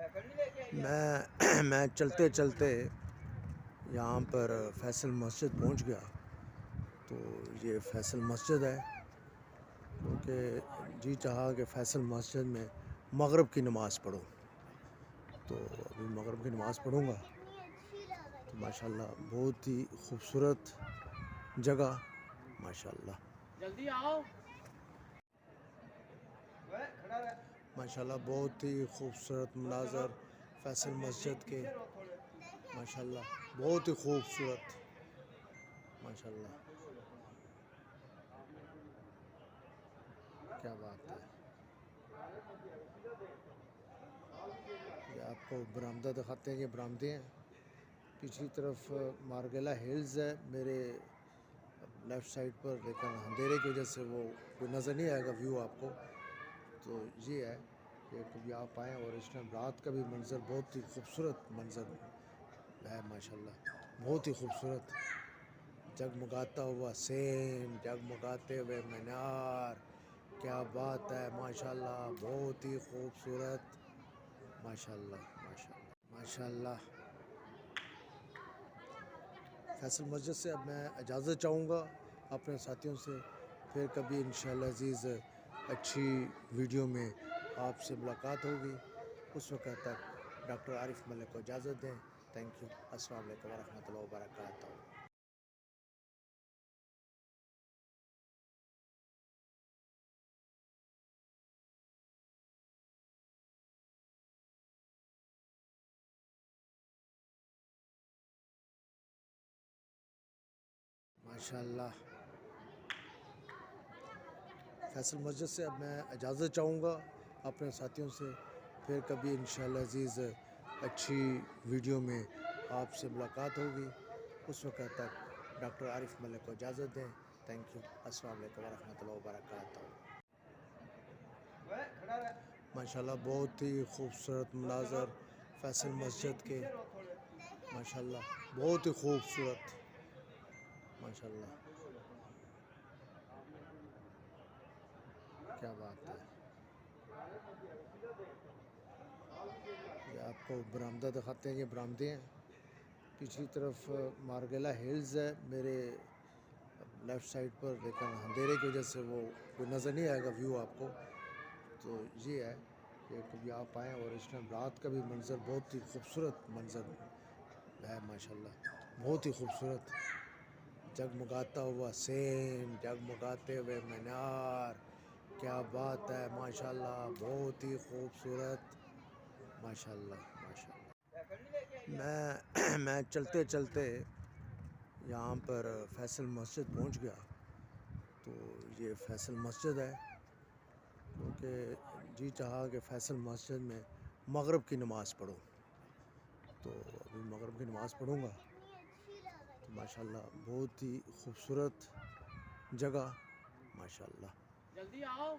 मैं चलते चलते यहाँ पर फैसल मस्जिद पहुँच गया। तो ये फैसल मस्जिद है, क्योंकि जी चाहा कि फैसल मस्जिद में मगरिब की नमाज़ पढ़ूँ। तो अभी मगरिब की नमाज़ पढ़ूँगा। तो माशाल्लाह बहुत ही खूबसूरत जगह, माशाल्लाह जल्दी आओ। माशाल्लाह बहुत ही खूबसूरत मनाज़र फैसल मस्जिद के, माशाल्लाह बहुत ही खूबसूरत, माशाल्लाह क्या बात है। ये आपको बरामदा दिखाते हैं कि बरामदे हैं। पिछली तरफ मारगेला हिल्स है मेरे लेफ़्ट साइड पर, लेकिन अंधेरे की वजह से वो कोई नज़र नहीं आएगा व्यू आपको। तो ये है कि कभी आप आएँ, और इस टाइम रात का भी मंज़र बहुत ही खूबसूरत मंज़र है, माशाल्लाह बहुत ही खूबसूरत। जगमगाता हुआ सेम, जगमगाते हुए मीनार, क्या बात है माशाल्लाह बहुत ही खूबसूरत, माशाल्लाह माशाल्लाह माशाल्लाह। फैसल मस्जिद से अब मैं इजाज़त चाहूँगा अपने साथियों से। फिर कभी इंशाअल्लाह अज़ीज़ अच्छी वीडियो में आपसे मुलाकात होगी। उस वक़्त तक डॉक्टर आरिफ मलिक को इजाज़त दें। Thank you. अस्सलाम वालेकुम व रहमतुल्लाहि व बरकातहू। माशाल्लाह। फैसल मस्जिद से अब मैं इजाज़त चाहूँगा अपने साथियों से। फिर कभी इंशाअल्लाह अज़ीज़ अच्छी वीडियो में आपसे मुलाकात होगी। उस वक़्त तक डॉक्टर आरिफ मलिक को इजाज़त दें। Thank you. अस्सलाम वालेकुम व रहमतुल्लाहि व बरकातहू। माशाल्लाह बहुत ही खूबसूरत मनाज़र फैसल मस्जिद के, माशाल्लाह बहुत ही खूबसूरत, माशाल्लाह क्या बात है। ये आपको बरामदा दिखाते हैं कि बरामदे हैं। पिछली तरफ मारगेला हिल्स है मेरे लेफ़्ट साइड पर, लेकिन अंधेरे की वजह से वो कोई नज़र नहीं आएगा व्यू आपको। तो ये है कि कभी आप आएँ, और इस टाइम रात का भी मंज़र बहुत ही खूबसूरत मंज़र है, माशाल्लाह बहुत ही खूबसूरत। जगमगाता हुआ सेम, जगमगाते हुए मीनार, क्या बात है माशाल्लाह बहुत ही खूबसूरत, माशाल्लाह माशाल्लाह। मैं चलते चलते यहाँ पर फैसल मस्जिद पहुँच गया। तो ये फैसल मस्जिद है, क्योंकि जी चाहा कि फैसल मस्जिद में मगरिब की नमाज़ पढ़ूँ। तो अभी मगरिब की नमाज़ पढ़ूँगा। तो माशाल्लाह बहुत ही खूबसूरत जगह, माशाल्लाह जल्दी आओ।